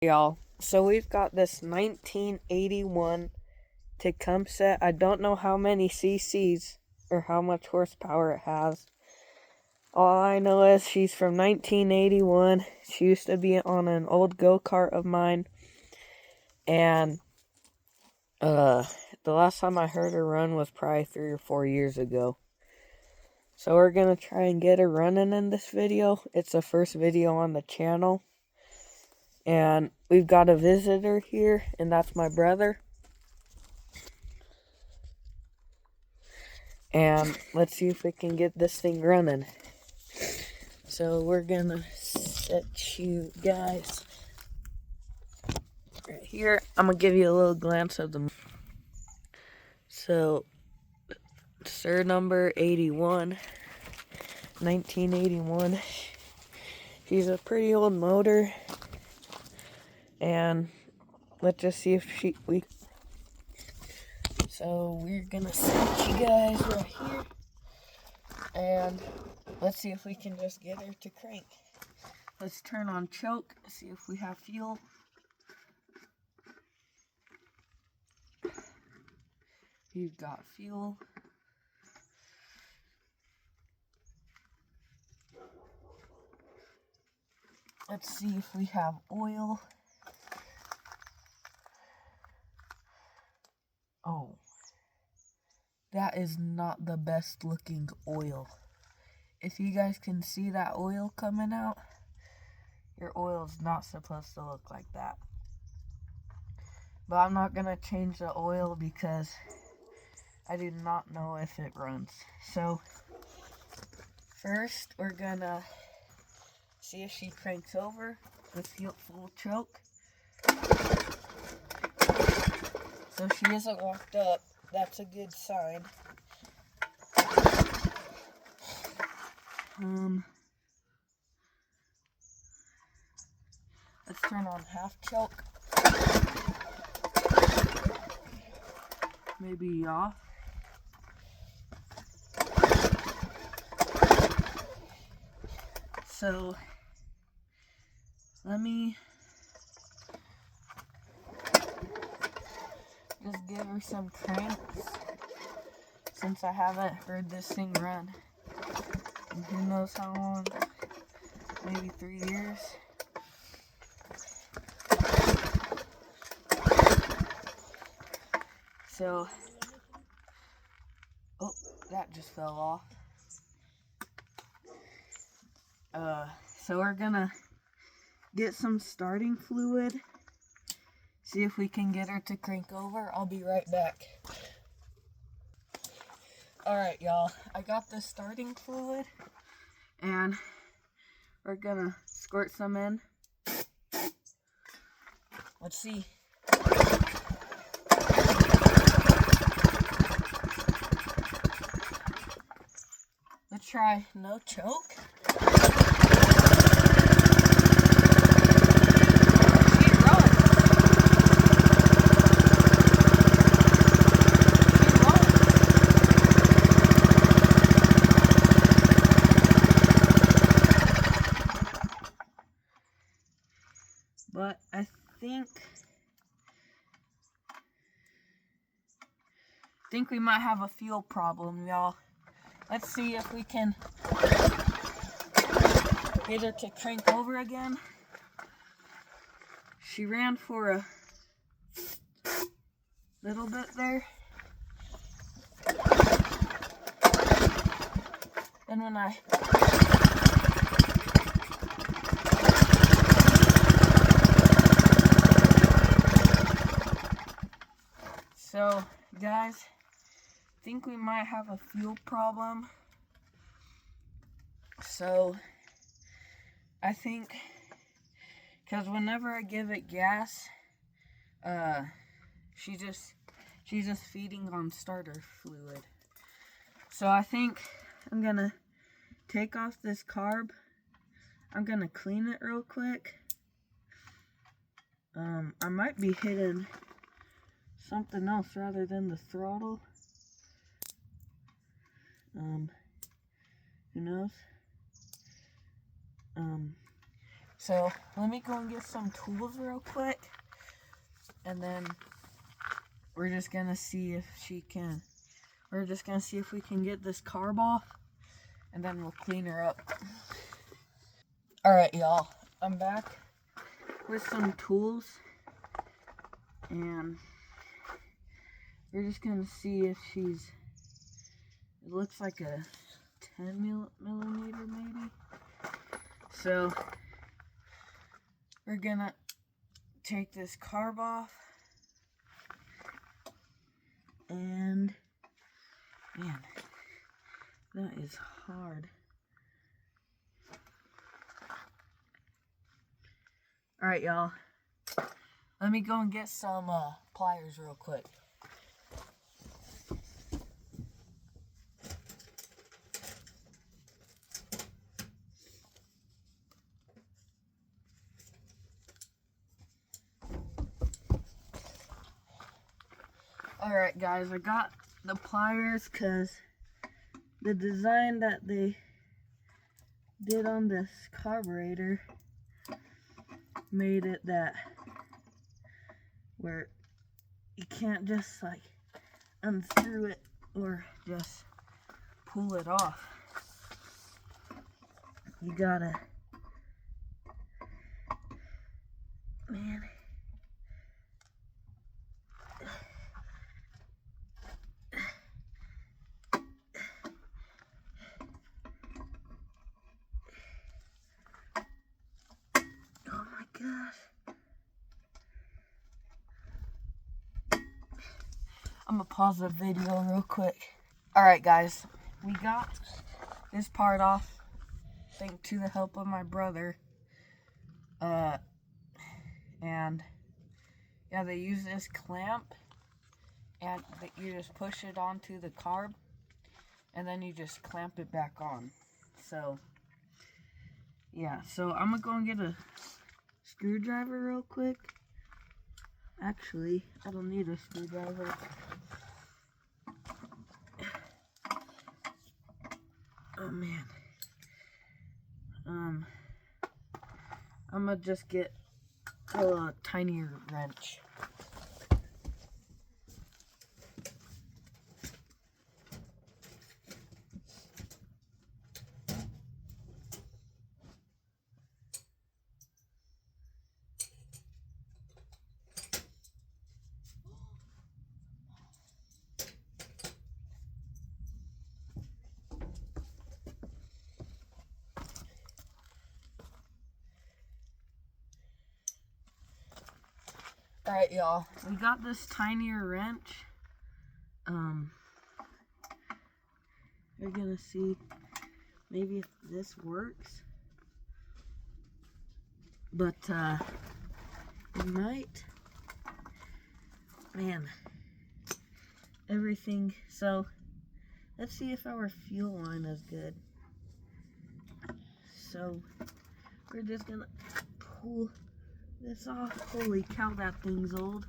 Y'all, so we've got this 1981 Tecumseh. I don't know how many cc's or how much horsepower it has. All I know is she's from 1981. She used to be on an old go-kart of mine. And the last time I heard her run was probably 3 or 4 years ago. So we're gonna try and get her running in this video. It's the first video on the channel. And we've got a visitor here, and that's my brother. And let's see if we can get this thing running. So we're gonna set you guys right here. I'm gonna give you a little glance of the. So, sir number 81, 1981. She's a pretty old motor. And let's just see if we. So we're gonna set you guys right here. And let's see if we can just get her to crank. Let's turn on choke, see if we have fuel. You've got fuel. Let's see if we have oil. Oh, that is not the best looking oil. If you guys can see that oil coming out, your oil is not supposed to look like that. But I'm not gonna change the oil because I do not know if it runs. So first we're gonna see if she cranks over with full choke. So she isn't locked up. That's a good sign. Let's turn on half choke. Maybe off. So let me just give her some cranks since I haven't heard this thing run. And who knows how long, maybe 3 years. So, oh, that just fell off. So we're gonna get some starting fluid, see if we can get her to crank over. I'll be right back. Alright, y'all, I got the starting fluid, and we're gonna squirt some in. Let's see. Let's try no choke. But I think we might have a fuel problem, y'all. Let's see if we can get her to crank over again. She ran for a little bit there. And when I So, guys, I think we might have a fuel problem. So, I think, because whenever I give it gas, she's just feeding on starter fluid. So I think I'm gonna take off this carb. I'm gonna clean it real quick. I might be hitting something else rather than the throttle. Who knows? So let me go and get some tools real quick, and then we're just gonna see if we can get this carb off, and then we'll clean her up. All right, y'all, I'm back with some tools, and we're just gonna see if it looks like a 10 millimeter maybe. So we're gonna take this carb off, and man, that is hard. All right, y'all, let me go and get some pliers real quick. Alright guys, I got the pliers because the design that they did on this carburetor made it that where you can't just like unscrew it or just pull it off. You gotta, man. Oh my gosh. I'm gonna pause the video real quick. Alright guys, we got this part off thanks to the help of my brother. And yeah, they use this clamp, and you just push it onto the carb, and then you just clamp it back on. So yeah, so I'm gonna go and get a screwdriver real quick. Actually, I don't need a screwdriver. Oh man. I'm gonna just get a tinier wrench. Alright, y'all, we got this tinier wrench. We're gonna see maybe if this works. But, it might. Man, everything. So, let's see if our fuel line is good. So, we're just gonna pull this off. Holy cow, that thing's old.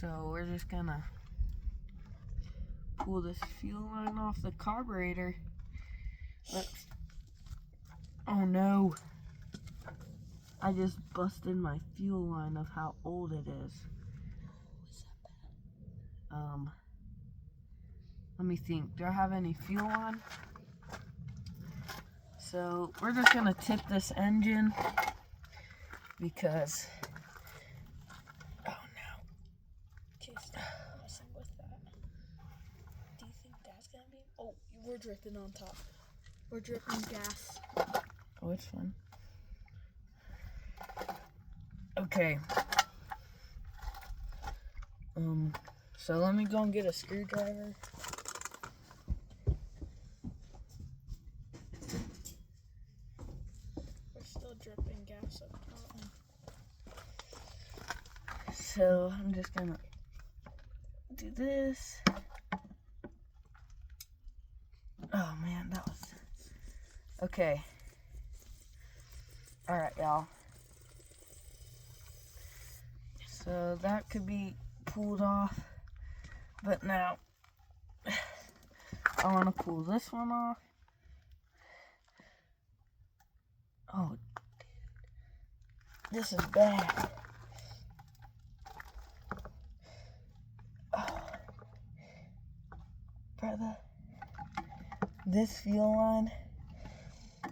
So we're just gonna pull this fuel line off the carburetor. Oh no. I just busted my fuel line of how old it is. Let me think. Do I have any fuel on? So we're just gonna tip this engine because oh no. Okay, stop messing with that. Do you think that's gonna be? Oh, we're dripping on top. We're dripping gas. Oh, it's fun. Okay. So let me go and get a screwdriver. We're still dripping gas up top. So I'm just gonna do this. Oh man, that was okay. All right, y'all. So that could be pulled off, but now I want to pull this one off. Oh, dude. This is bad. Oh. Brother. This fuel line.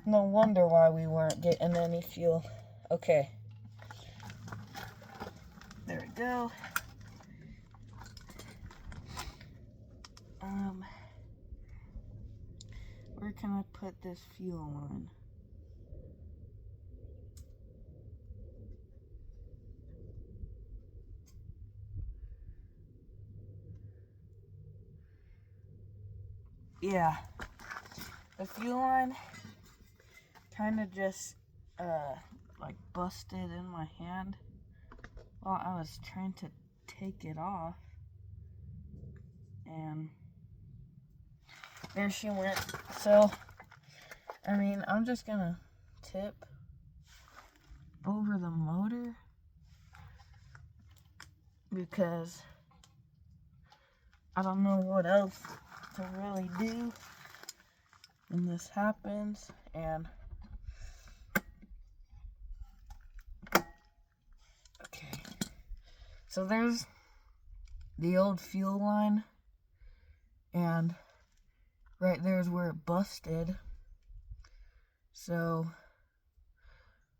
No wonder why we weren't getting any fuel. Okay. There we go. Where can I put this fuel line? Yeah. The fuel line kind of just like busted in my hand while I was trying to take it off, and there she went. So I mean, I'm just gonna tip over the motor because I don't know what else to really do when this happens. And okay, so there's the old fuel line, and right there's where it busted. So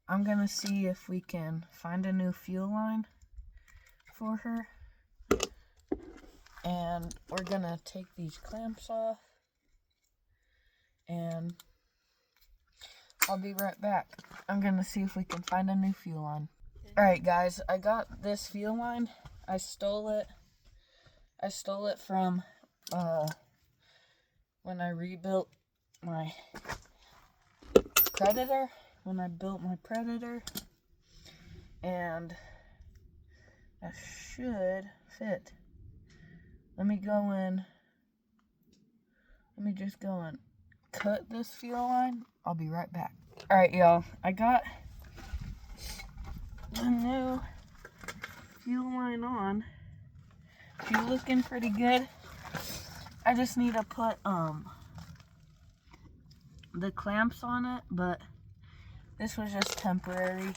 I'm gonna see if we can find a new fuel line for her, and we're gonna take these clamps off, and I'll be right back. I'm gonna see if we can find a new fuel line. Alright guys, I got this fuel line. I stole it from when I rebuilt my Predator, when I built my Predator, and that should fit. Let me just go and cut this fuel line. I'll be right back. Alright y'all, I got the new fuel line on. She's looking pretty good. I just need to put the clamps on it, but this was just temporary.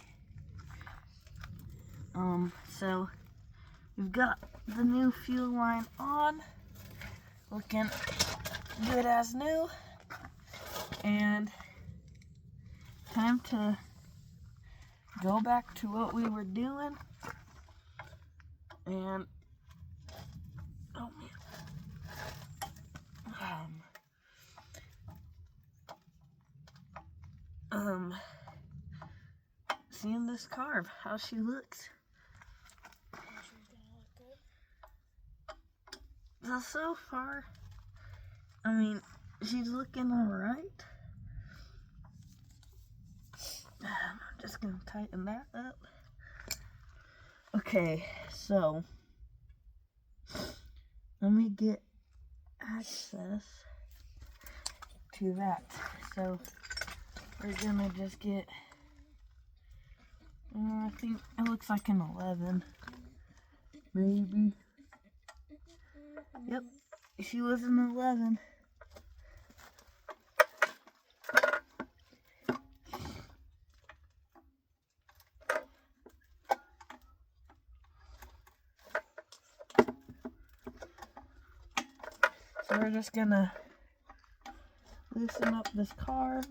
So we've got the new fuel line on, looking good as new, and time to go back to what we were doing. And oh man, seeing this carve, how she looks. So far, I mean, she's looking alright. I'm just gonna tighten that up. Okay, so let me get access to that. So we're gonna just get, I think it looks like an 11, maybe. Yep, she was an 11. So we're just gonna loosen up this carb.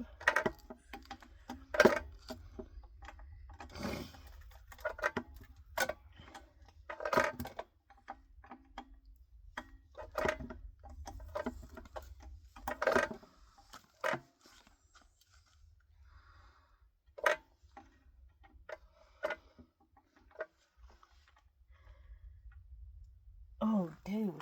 Oh, dude.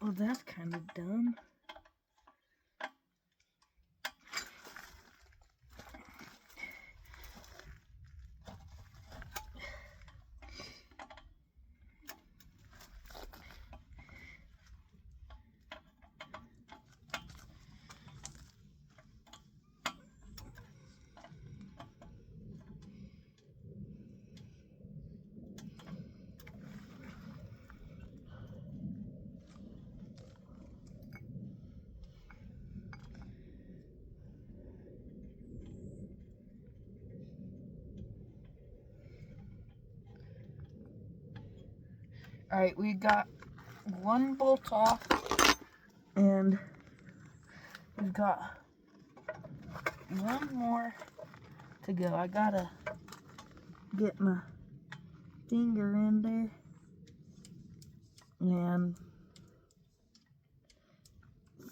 Well, that's kind of dumb. Alright, we got one bolt off, and we've got one more to go. I gotta get my finger in there, and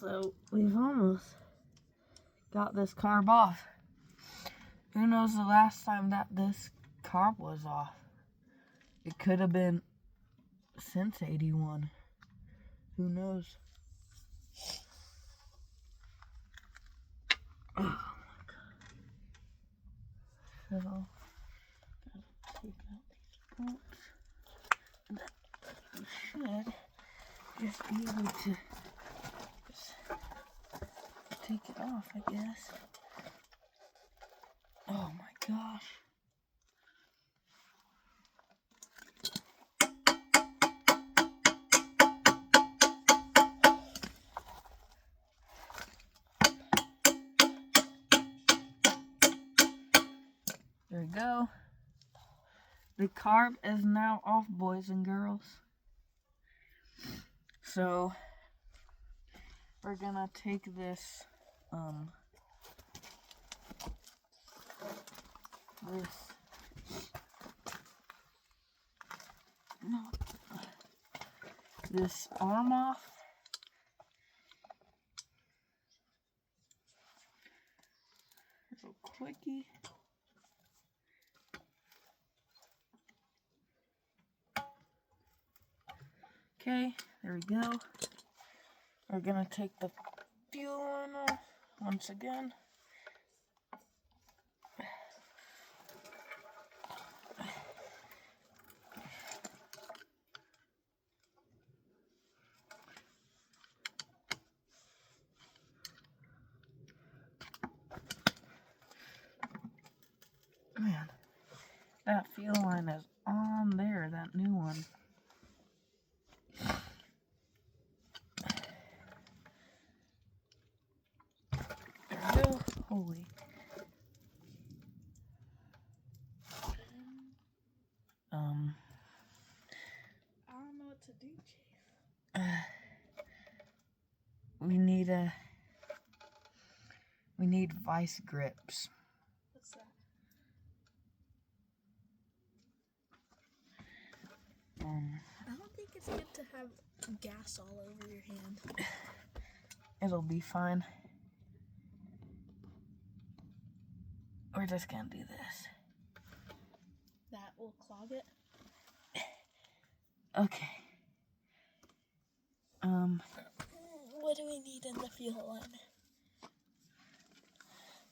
so we've almost got this carb off. Who knows the last time that this carb was off? It could have been since 81. Who knows? Oh my god. So, gotta take out these bolts. And then we should just be able to just take it off, I guess. Oh my gosh. There we go. The carb is now off, boys and girls. So we're gonna take this this arm off. Little quickie. Okay, there we go. We're gonna take the fuel line off once again. Man, that fuel line is on there, that new one. There we go. Holy. I don't know what to do, Chief. We need vice grips. What's that? I don't think it's good to have gas all over your hand. It'll be fine. We're just gonna do this. That will clog it? Okay. What do we need in the fuel line?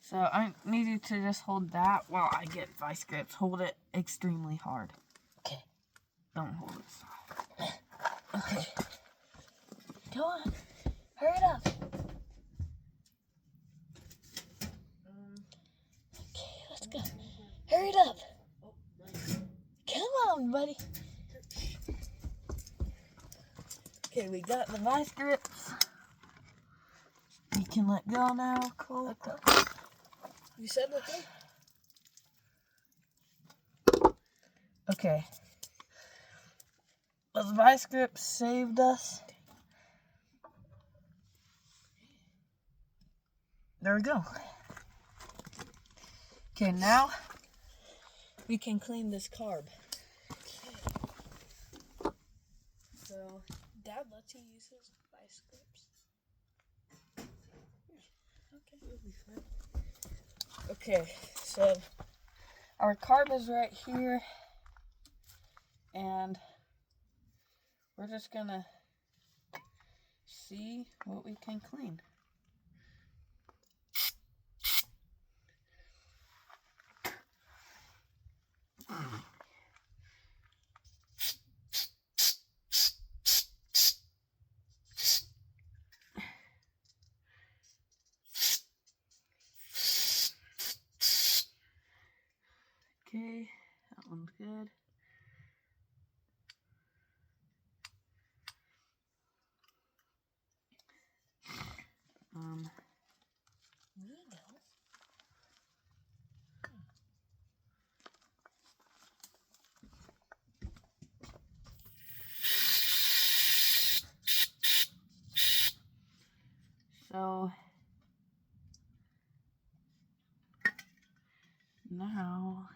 So I need you to just hold that while I get vice grips. Hold it extremely hard. Okay. Don't hold it soft. Okay. Go on. Hurry it up. Okay, let's go. Hurry it up. Come on, buddy. Okay, we got the vice grips. You can let go now, Cole. You said let go? Okay. Those vice grips saved us. There we go. Okay, now we can clean this carb. Okay. So, Dad lets you use his vice grips. Okay, it'll be fine. Okay, so our carb is right here, and we're just gonna see what we can clean. Okay, that one's good. So now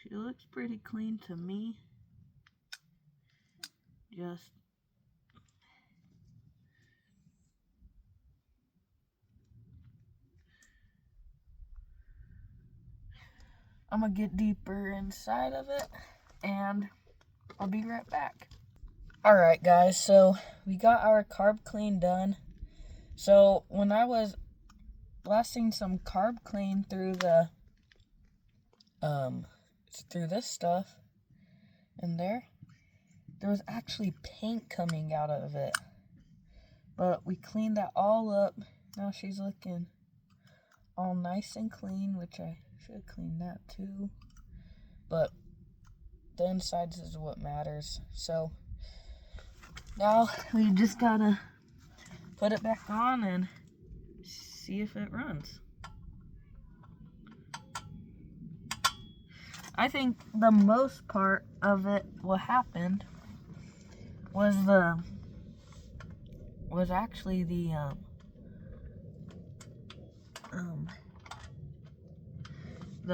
she looks pretty clean to me. Just I'm gonna get deeper inside of it and I'll be right back. Alright guys, so we got our carb clean done. So when I was blasting some carb clean through the through this stuff in there was actually paint coming out of it. But we cleaned that all up. Now she's looking all nice and clean, which I should clean that too. But the insides is what matters. So now we just gotta put it back on and see if it runs. I think the most part of it, what happened, was actually the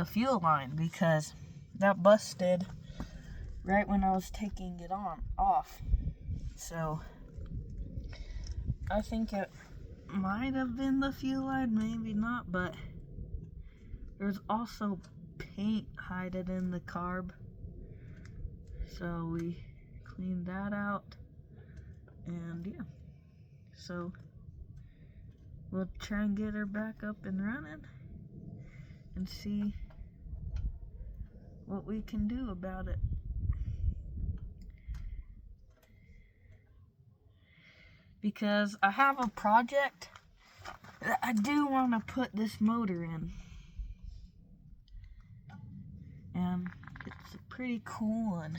fuel line, because that busted right when I was taking it off. So I think it might have been the fuel line, maybe not, but there's also paint hidden in the carb. So we cleaned that out, and yeah. So we'll try and get her back up and running and see what we can do about it. Because I have a project that I do want to put this motor in. And it's a pretty cool one.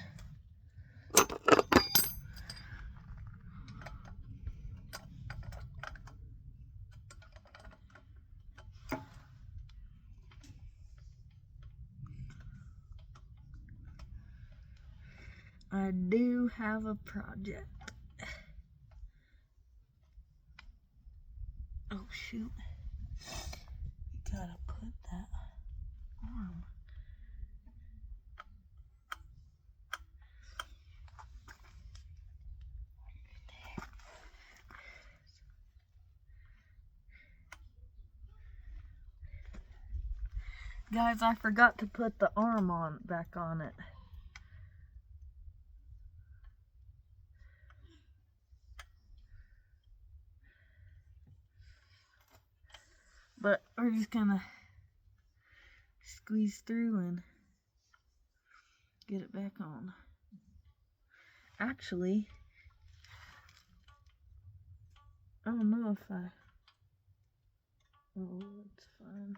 I do have a project. Oh shoot. We gotta put that arm. Guys, I forgot to put the arm back on it. But we're just gonna squeeze through and get it back on. Actually, I don't know if I... Oh, it's fine.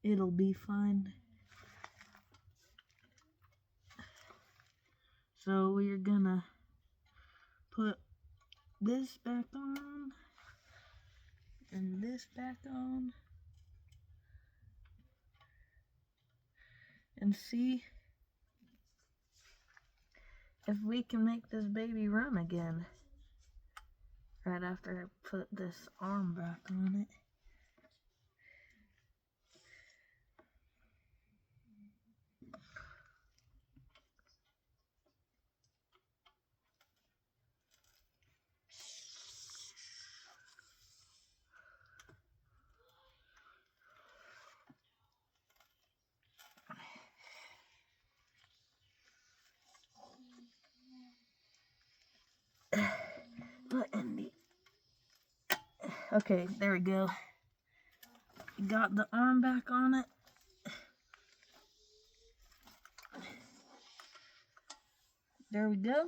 It'll be fine. So we're gonna put this back on and this back on and see if we can make this baby run again right after I put this arm back on it. Okay, there we go. Got the arm back on it. There we go.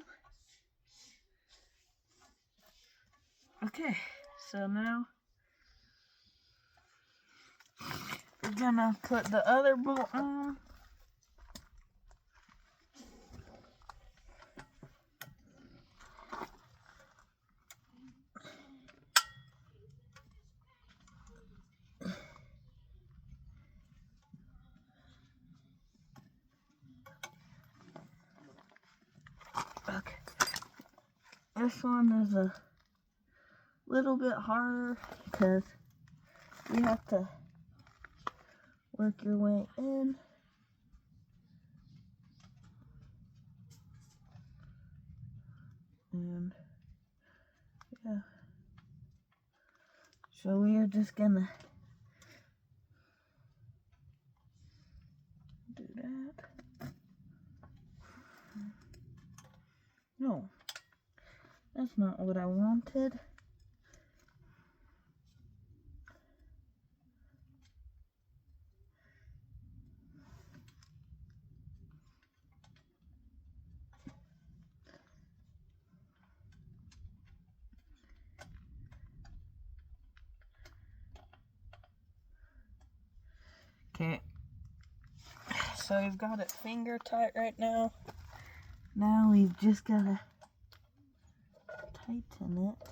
Okay, so now we're gonna put the other bolt on. this one is a little bit harder because you have to work your way in. And yeah. So we are just gonna do that. No, that's not what I wanted. Okay, so we've got it finger tight right now. Now we've just gotta tighten it.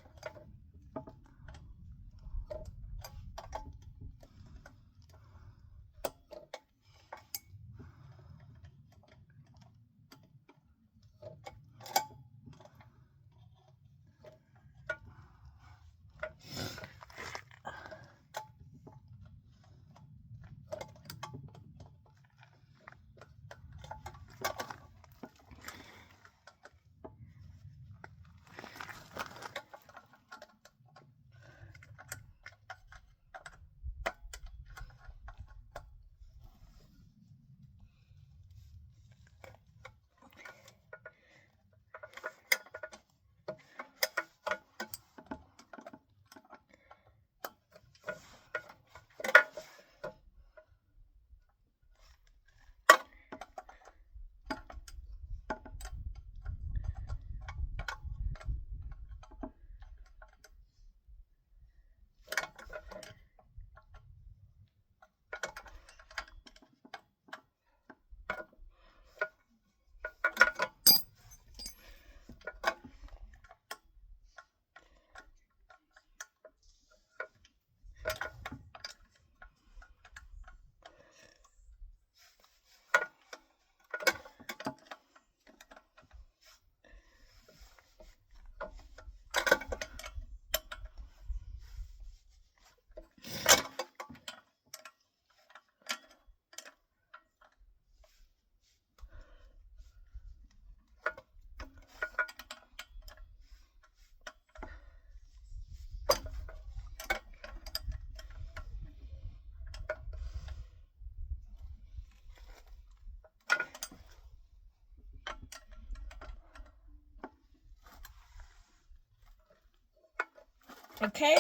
Okay.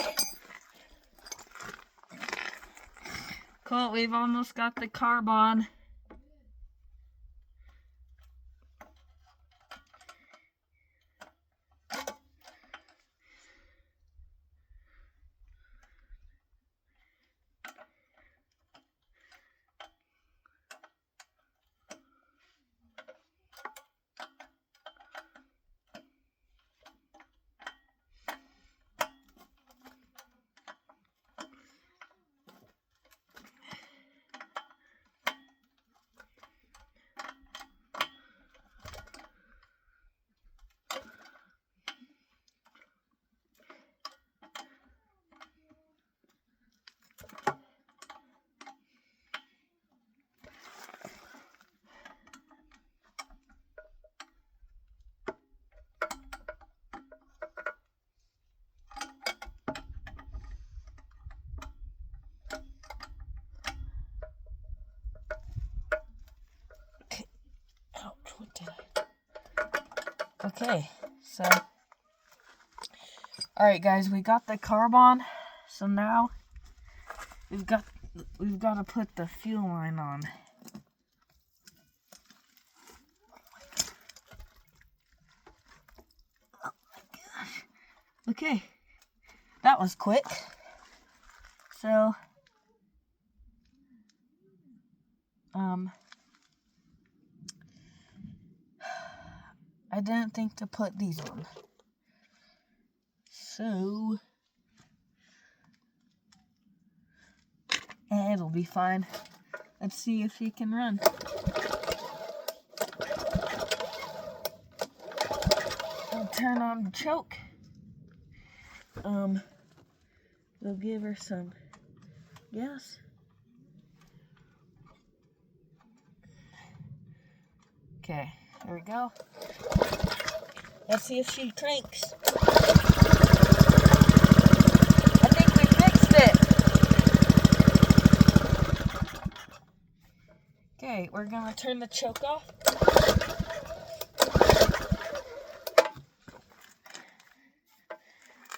Cool, we've almost got the carb on. Okay, so alright guys, we got the carb on, so now we've got to put the fuel line on. Oh my gosh. Okay, that was quick. So I didn't think to put these on. So it'll be fine. Let's see if she can run. turn on the choke. We'll give her some gas. Okay, here we go. Let's see if she cranks. I think we fixed it. Okay, we're gonna turn the choke off.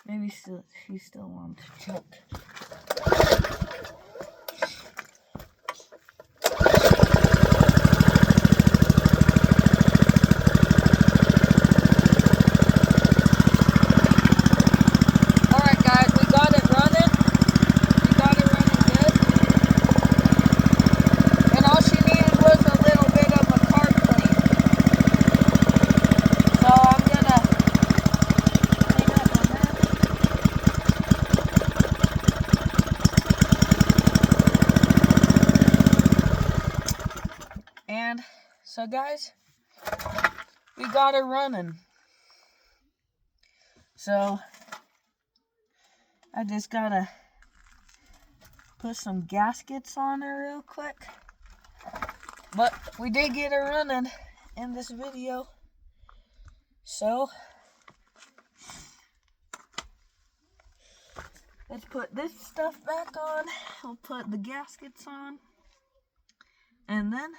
Maybe she still wants to choke. Alright guys, we got it running. We got it running good. And all she needed was a little bit of a carb clean. So I'm gonna clean up on that. And so guys, we got her running. So I just gotta put some gaskets on her real quick. But we did get her running in this video. So let's put this stuff back on. We'll put the gaskets on. And then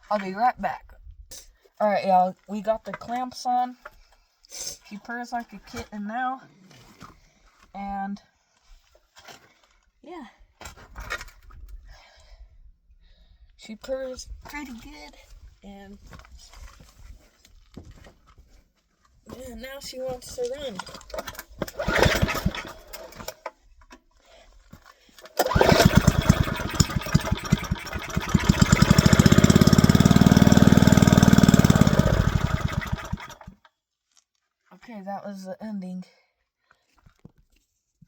I'll be right back. Alright, y'all, we got the clamps on. She purrs like a kitten now. And yeah, she purrs pretty good. And yeah, now she wants to run. Okay, that was the ending.